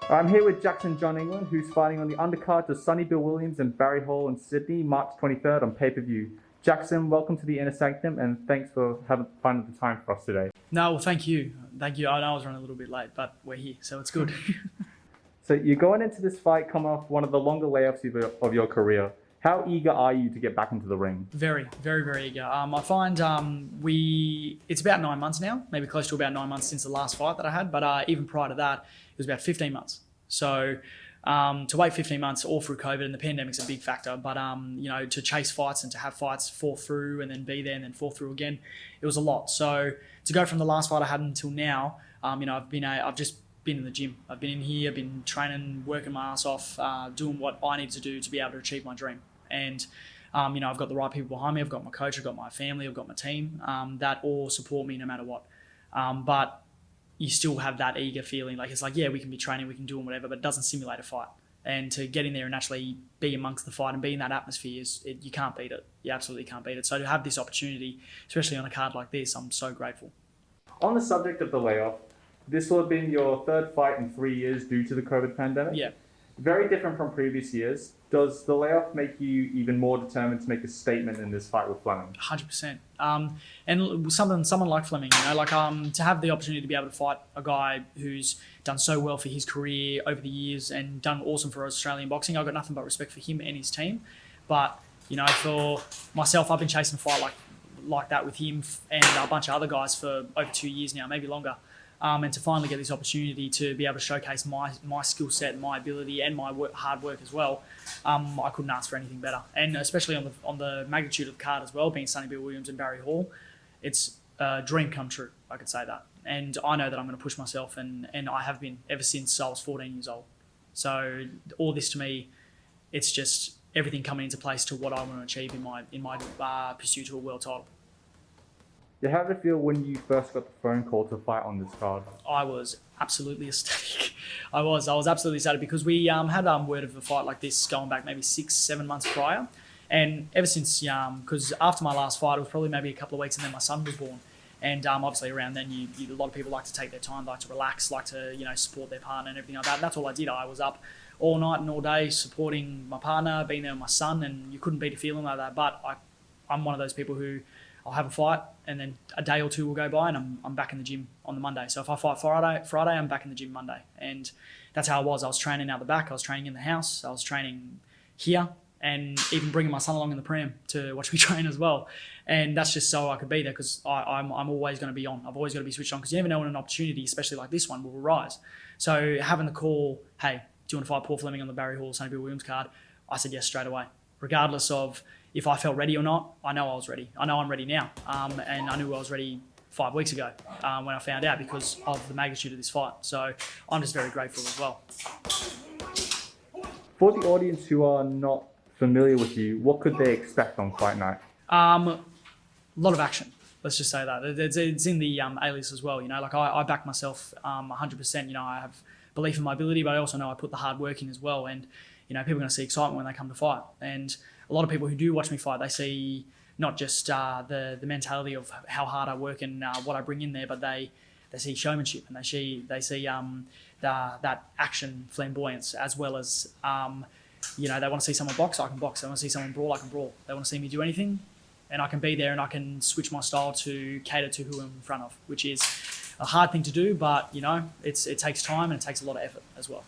I'm here with Jackson John England, who's fighting on the undercard to Sonny Bill Williams and Barry Hall in Sydney, March 23rd on pay-per-view. Jackson, welcome to the Inner Sanctum, and thanks for finding the time for us today. No, well, thank you. Thank you. I know I was running a little bit late, but we're here, so it's good. So you're going into this fight coming off one of the longer layoffs of your career. How eager are you to get back into the ring? Very, very, very eager. I find it's about 9 months now, maybe close to about 9 months since the last fight that I had, but even prior to that, it was about 15 months. So to wait 15 months all through COVID, and the pandemic's a big factor, but to chase fights and to have fights fall through and then be there and then fall through again, it was a lot. So to go from the last fight I had until now, I've just been in the gym. I've been in here, been training, working my ass off, doing what I need to do to be able to achieve my dream. And I've got the right people behind me. I've got my coach, I've got my family, I've got my team that all support me no matter what. But you still have that eager feeling, like it's like, yeah, we can be training, we can do whatever, but it doesn't simulate a fight. And to get in there and actually be amongst the fight and be in that atmosphere, you can't beat it. You absolutely can't beat it. So to have this opportunity, especially on a card like this, I'm so grateful. On the subject of the layoff, this will have been your third fight in 3 years due to the COVID pandemic. Yeah. Very different from previous years. Does the layoff make you even more determined to make a statement in this fight with Fleming? 100%. And someone like Fleming, to have the opportunity to be able to fight a guy who's done so well for his career over the years and done awesome for Australian boxing, I've got nothing but respect for him and his team. But, for myself, I've been chasing a fight like that with him and a bunch of other guys for over 2 years now, maybe longer. And to finally get this opportunity to be able to showcase my skill set, my ability, and my hard work as well, I couldn't ask for anything better. And especially on the magnitude of the card as well, being Sonny Bill Williams and Barry Hall, it's a dream come true. I could say that, and I know that I'm going to push myself, and I have been ever since I was 14 years old. So all this to me, it's just everything coming into place to what I want to achieve in my pursuit to a world title. How did it feel when you first got the phone call to fight on this card? I was absolutely ecstatic. I was absolutely ecstatic because we had word of a fight like this going back maybe 6-7 months prior. And ever since, because after my last fight, it was probably maybe a couple of weeks and then my son was born. And obviously around then, a lot of people like to take their time, like to relax, like to support their partner and everything like that. And that's all I did. I was up all night and all day supporting my partner, being there with my son, and you couldn't beat a feeling like that. But I'm one of those people who I'll have a fight and then a day or two will go by and I'm back in the gym on the Monday. So if I fight Friday, I'm back in the gym Monday. And that's how I was. I was training out the back. I was training in the house. I was training here and even bringing my son along in the pram to watch me train as well. And that's just so I could be there because I'm always going to be on. I've always got to be switched on because you never know when an opportunity, especially like this one, will arise. So having the call, hey, do you want to fight Paul Fleming on the Barry Hall, Sonny Bill Williams card? I said yes straight away, regardless of if I felt ready or not. I know I was ready. I know I'm ready now. And I knew I was ready 5 weeks ago when I found out because of the magnitude of this fight. So I'm just very grateful as well. For the audience who are not familiar with you, what could they expect on fight night? A lot of action. Let's just say that. It's in the alias as well. I back myself 100%. I have belief in my ability, but I also know I put the hard work in as well. And, people are going to see excitement when they come to fight. And a lot of people who do watch me fight, they see not just the mentality of how hard I work and what I bring in there, but they see showmanship and they see that action flamboyance as well as they want to see someone box, I can box. They want to see someone brawl, I can brawl. They want to see me do anything, and I can be there and I can switch my style to cater to who I'm in front of, which is a hard thing to do, but it takes time and it takes a lot of effort as well.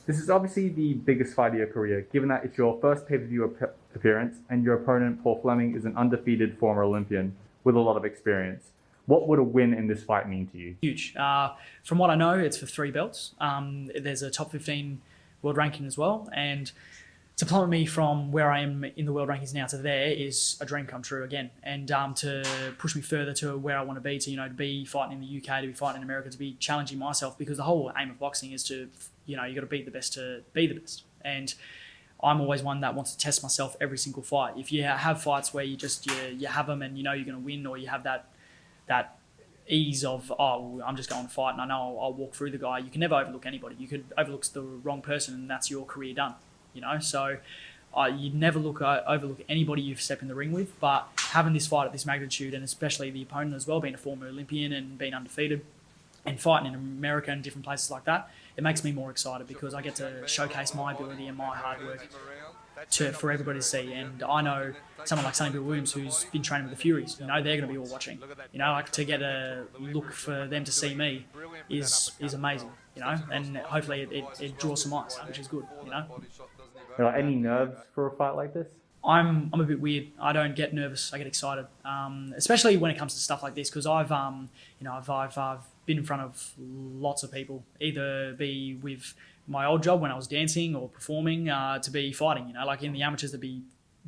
This is obviously the biggest fight of your career, given that it's your first pay-per-view appearance and your opponent, Paul Fleming, is an undefeated former Olympian with a lot of experience. What would a win in this fight mean to you? Huge. From what I know, it's for 3 belts. There's a top 15 world ranking as well. And to plummet me from where I am in the world rankings now to there is a dream come true again. And to push me further to where I want to be, to be fighting in the UK, to be fighting in America, to be challenging myself, because the whole aim of boxing is to, you got to beat the best to be the best. And I'm always one that wants to test myself every single fight. If you have fights where you have them and you're going to win, or you have that ease of, I'm just going to fight and I know I'll walk through the guy, you can never overlook anybody. You could overlook the wrong person and that's your career done. So you never overlook anybody you've stepped in the ring with, but having this fight at this magnitude, and especially the opponent as well, being a former Olympian and being undefeated, and fighting in America and different places like that, it makes me more excited because I get to showcase my ability and my hard work for everybody to see. And I know someone like Sonny Bill Williams, who's been training with the Furies, they're going to be all watching. Like to get a look for them to see me is amazing. And hopefully it draws some eyes, which is good. Any nerves for a fight like this? I'm a bit weird. I don't get nervous. I get excited, especially when it comes to stuff like this, because I've been in front of lots of people, either be with my old job when I was dancing or performing, to be fighting. Like in the amateurs, there'd be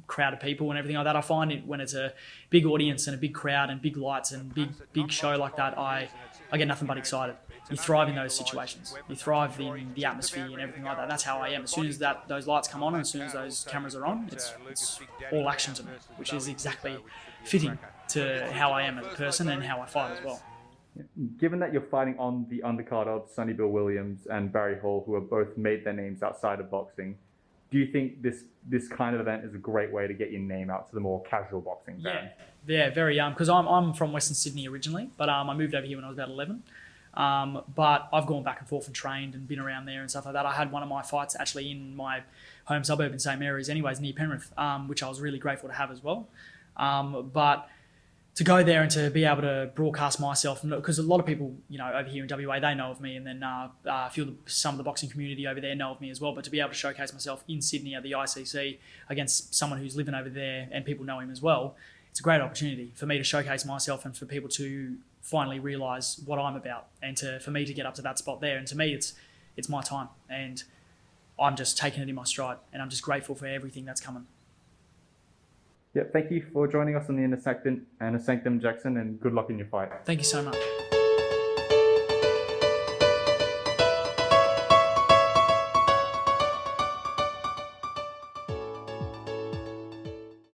crowd of people and everything like that. I find it when it's a big audience and a big crowd and big lights and big show like that, I get nothing but excited. You thrive in those situations. You thrive in the atmosphere and everything like that. That's how I am. As soon as those lights come on and as soon as those cameras are on, it's all action to me, which is exactly fitting to how I am as a person and how I fight as well. Given that you're fighting on the undercard of Sonny Bill Williams and Barry Hall, who have both made their names outside of boxing, do you think this kind of event is a great way to get your name out to the more casual boxing fans? Yeah, very because I'm from Western Sydney originally, but I moved over here when I was about 11. But I've gone back and forth and trained and been around there and stuff like that. I had one of my fights actually in my home suburb in St Mary's anyways, near Penrith, which I was really grateful to have as well. But to go there and to be able to broadcast myself, because a lot of people, over here in WA, they know of me, and then some of the boxing community over there know of me as well. But to be able to showcase myself in Sydney at the ICC against someone who's living over there and people know him as well, it's a great opportunity for me to showcase myself and for people to finally realise what I'm about, and for me to get up to that spot there. And to me, it's my time, and I'm just taking it in my stride, and I'm just grateful for everything that's coming. Yeah, thank you for joining us on the Inner Sanctum, Jackson, and good luck in your fight. Thank you so much.